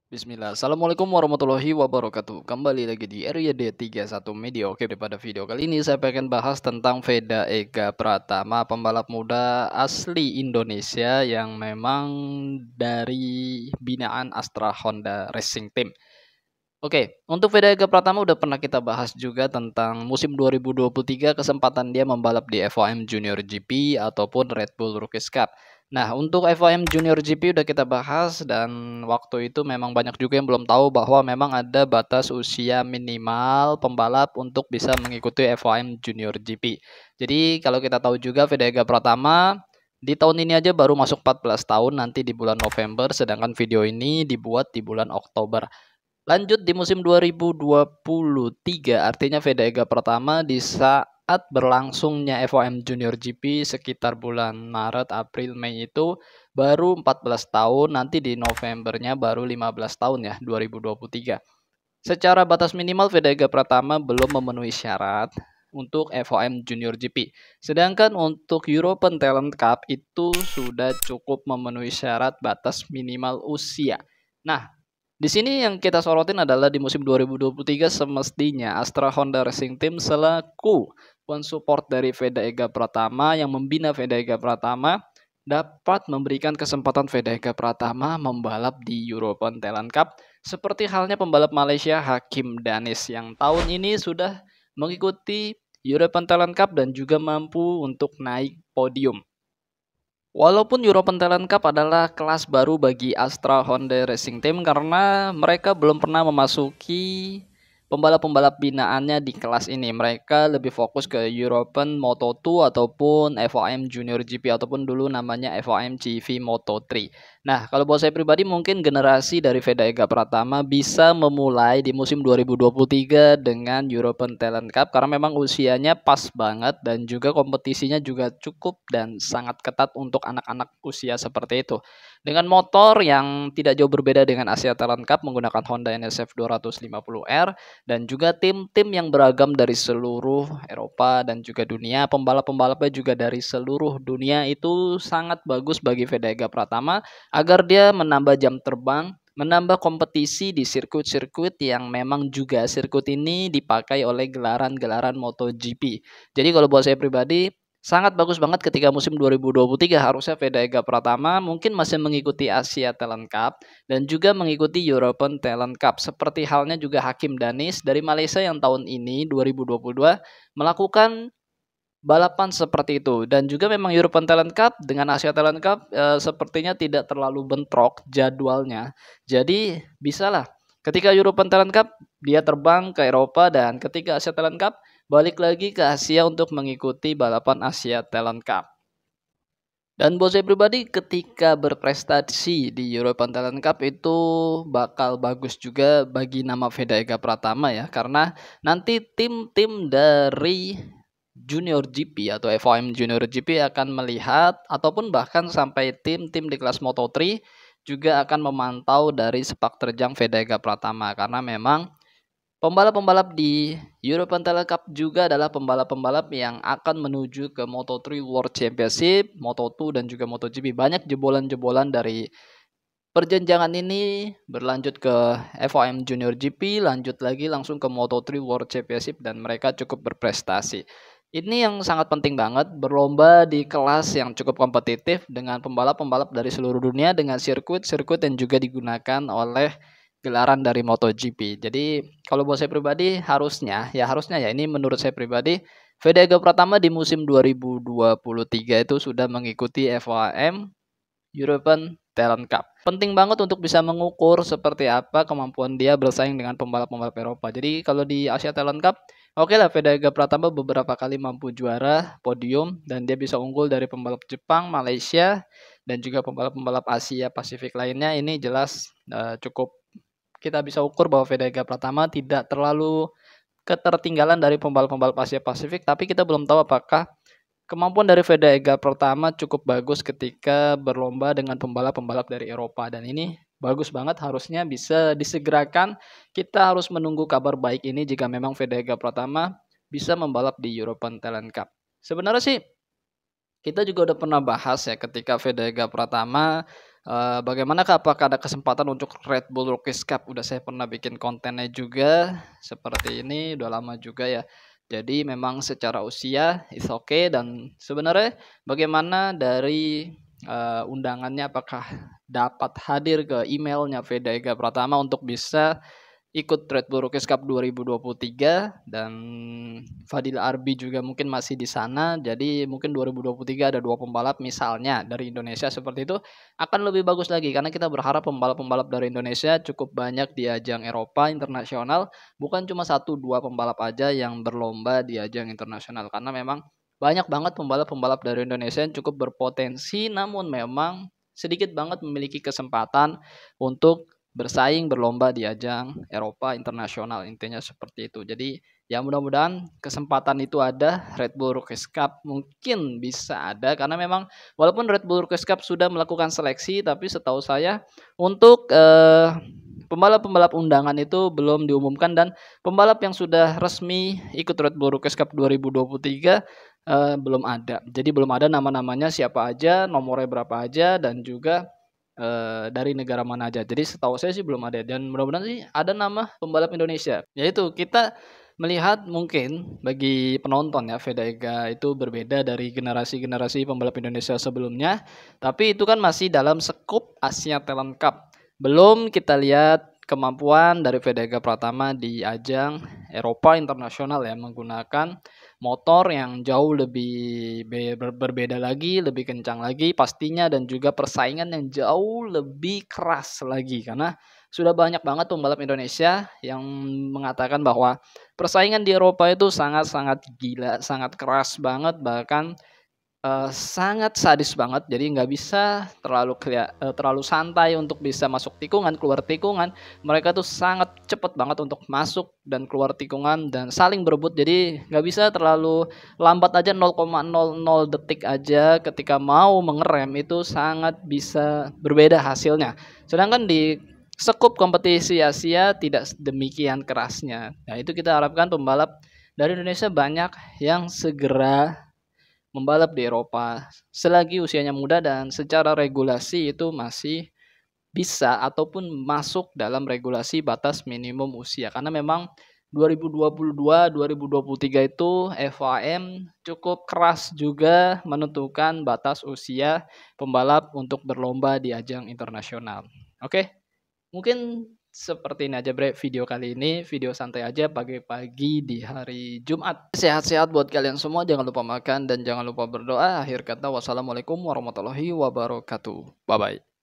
Bismillah. Assalamualaikum warahmatullahi wabarakatuh. Kembali lagi di RYD 31 Media. Oke, pada video kali ini saya pengen bahas tentang Veda Ega Pratama, pembalap muda asli Indonesia yang memang dari binaan Astra Honda Racing Team. Oke, untuk Veda Ega Pratama udah pernah kita bahas juga tentang musim 2023 kesempatan dia membalap di FOM Junior GP ataupun Red Bull Rookies Cup. Nah, untuk FOM Junior GP udah kita bahas dan waktu itu memang banyak juga yang belum tahu bahwa memang ada batas usia minimal pembalap untuk bisa mengikuti FOM Junior GP. Jadi kalau kita tahu juga Veda Ega Pratama di tahun ini aja baru masuk 14 tahun nanti di bulan November, sedangkan video ini dibuat di bulan Oktober. Lanjut di musim 2023, artinya Veda Ega Pratama di saat berlangsungnya FOM Junior GP sekitar bulan Maret, April, Mei itu baru 14 tahun, nanti di Novembernya baru 15 tahun ya, 2023. Secara batas minimal Veda Ega Pratama belum memenuhi syarat untuk FOM Junior GP. Sedangkan untuk European Talent Cup itu sudah cukup memenuhi syarat batas minimal usia. Nah, di sini yang kita sorotin adalah di musim 2023 semestinya Astra Honda Racing Team selaku pensupport dari Veda Ega Pratama yang membina Veda Ega Pratama dapat memberikan kesempatan Veda Ega Pratama membalap di European Talent Cup seperti halnya pembalap Malaysia Hakim Danis yang tahun ini sudah mengikuti European Talent Cup dan juga mampu untuk naik podium. Walaupun European Talent Cup adalah kelas baru bagi Astra Honda Racing Team karena mereka belum pernah memasuki pembalap-pembalap binaannya di kelas ini. Mereka lebih fokus ke European Moto2 ataupun FOM Junior GP ataupun dulu namanya FOM GV Moto3. Nah, kalau buat saya pribadi mungkin generasi dari Veda Ega Pratama bisa memulai di musim 2023 dengan European Talent Cup karena memang usianya pas banget dan juga kompetisinya juga cukup dan sangat ketat untuk anak-anak usia seperti itu. Dengan motor yang tidak jauh berbeda dengan Asia Talent Cup menggunakan Honda NSF 250R dan juga tim-tim yang beragam dari seluruh Eropa dan juga dunia, pembalap-pembalapnya juga dari seluruh dunia itu sangat bagus bagi Veda Ega Pratama agar dia menambah jam terbang, menambah kompetisi di sirkuit-sirkuit yang memang juga sirkuit ini dipakai oleh gelaran-gelaran MotoGP. Jadi kalau buat saya pribadi, sangat bagus banget ketika musim 2023 harusnya Veda Ega Pratama mungkin masih mengikuti Asia Talent Cup dan juga mengikuti European Talent Cup. Seperti halnya juga Hakim Danis dari Malaysia yang tahun ini 2022 melakukan balapan seperti itu dan juga memang European Talent Cup dengan Asia Talent Cup sepertinya tidak terlalu bentrok jadwalnya. Jadi bisalah ketika European Talent Cup dia terbang ke Eropa dan ketika Asia Talent Cup balik lagi ke Asia untuk mengikuti balapan Asia Talent Cup. Dan buat saya pribadi ketika berprestasi di European Talent Cup itu bakal bagus juga bagi nama Veda Ega Pratama ya karena nanti tim-tim dari Junior GP atau FOM Junior GP akan melihat ataupun bahkan sampai tim-tim di kelas Moto3 juga akan memantau dari sepak terjang Veda Ega Pratama karena memang pembalap-pembalap di European Talent Cup juga adalah pembalap-pembalap yang akan menuju ke Moto3 World Championship, Moto2 dan juga MotoGP. Banyak jebolan-jebolan dari perjenjangan ini berlanjut ke FOM Junior GP, lanjut lagi langsung ke Moto3 World Championship dan mereka cukup berprestasi. Ini yang sangat penting banget, berlomba di kelas yang cukup kompetitif dengan pembalap-pembalap dari seluruh dunia dengan sirkuit-sirkuit yang juga digunakan oleh gelaran dari MotoGP. Jadi kalau buat saya pribadi harusnya ya ini menurut saya pribadi Veda Ega Pratama di musim 2023 itu sudah mengikuti FOM European Talent Cup. Penting banget untuk bisa mengukur seperti apa kemampuan dia bersaing dengan pembalap-pembalap Eropa. Jadi kalau di Asia Talent Cup, oke lah Veda Ega Pratama beberapa kali mampu juara podium dan dia bisa unggul dari pembalap Jepang, Malaysia dan juga pembalap-pembalap Asia Pasifik lainnya. Ini jelas cukup kita bisa ukur bahwa Veda Ega Pratama tidak terlalu ketertinggalan dari pembalap-pembalap Asia Pasifik, tapi kita belum tahu apakah kemampuan dari Veda Ega Pratama cukup bagus ketika berlomba dengan pembalap-pembalap dari Eropa dan ini bagus banget harusnya bisa disegerakan. Kita harus menunggu kabar baik ini jika memang Veda Ega Pratama bisa membalap di European Talent Cup. Sebenarnya sih kita juga udah pernah bahas ya ketika Veda Ega Pratama Bagaimanakah apakah ada kesempatan untuk Red Bull Rookies Cup? Udah saya pernah bikin kontennya juga seperti ini, udah lama juga ya. Jadi memang secara usia is okay dan sebenarnya bagaimana dari undangannya apakah dapat hadir ke emailnya Veda Ega Pratama untuk bisa ikut Red Bull Rookies Cup 2023 dan Fadil Arbi juga mungkin masih di sana. Jadi mungkin 2023 ada 2 pembalap misalnya dari Indonesia seperti itu akan lebih bagus lagi karena kita berharap pembalap-pembalap dari Indonesia cukup banyak di ajang Eropa internasional, bukan cuma 1 2 pembalap aja yang berlomba di ajang internasional karena memang banyak banget pembalap-pembalap dari Indonesia yang cukup berpotensi namun memang sedikit banget memiliki kesempatan untuk bersaing berlomba di ajang Eropa internasional intinya seperti itu. Jadi ya mudah-mudahan kesempatan itu ada, Red Bull Rookies Cup mungkin bisa ada karena memang walaupun Red Bull Rookies Cup sudah melakukan seleksi tapi setahu saya untuk pembalap-pembalap undangan itu belum diumumkan dan pembalap yang sudah resmi ikut Red Bull Rookies Cup 2023 belum ada. Jadi belum ada nama-namanya siapa aja, nomornya berapa aja dan juga dari negara mana aja. Jadi setahu saya sih belum ada dan mudah-mudahan sih ada nama pembalap Indonesia. Yaitu kita melihat mungkin bagi penonton ya Veda Ega itu berbeda dari generasi-generasi pembalap Indonesia sebelumnya, tapi itu kan masih dalam skup Asia Talent Cup. Belum kita lihat kemampuan dari Veda Ega Pratama di ajang Eropa internasional ya menggunakan motor yang jauh lebih berbeda lagi, lebih kencang lagi pastinya dan juga persaingan yang jauh lebih keras lagi karena sudah banyak banget pembalap Indonesia yang mengatakan bahwa persaingan di Eropa itu sangat-sangat gila, sangat keras banget bahkan sangat sadis banget, jadi nggak bisa terlalu santai untuk bisa masuk tikungan, keluar tikungan. Mereka tuh sangat cepet banget untuk masuk dan keluar tikungan dan saling berebut. Jadi nggak bisa terlalu lambat aja 0,00 detik aja ketika mau mengerem itu sangat bisa berbeda hasilnya. Sedangkan di sekup kompetisi Asia tidak demikian kerasnya. Nah, itu kita harapkan pembalap dari Indonesia banyak yang segera membalap di Eropa selagi usianya muda dan secara regulasi itu masih bisa ataupun masuk dalam regulasi batas minimum usia karena memang 2022 2023 itu FIM cukup keras juga menentukan batas usia pembalap untuk berlomba di ajang internasional. Oke. Mungkin seperti ini aja bre video kali ini, video santai aja pagi-pagi di hari Jumat. Sehat-sehat buat kalian semua, jangan lupa makan dan jangan lupa berdoa. Akhir kata wassalamualaikum warahmatullahi wabarakatuh. Bye bye.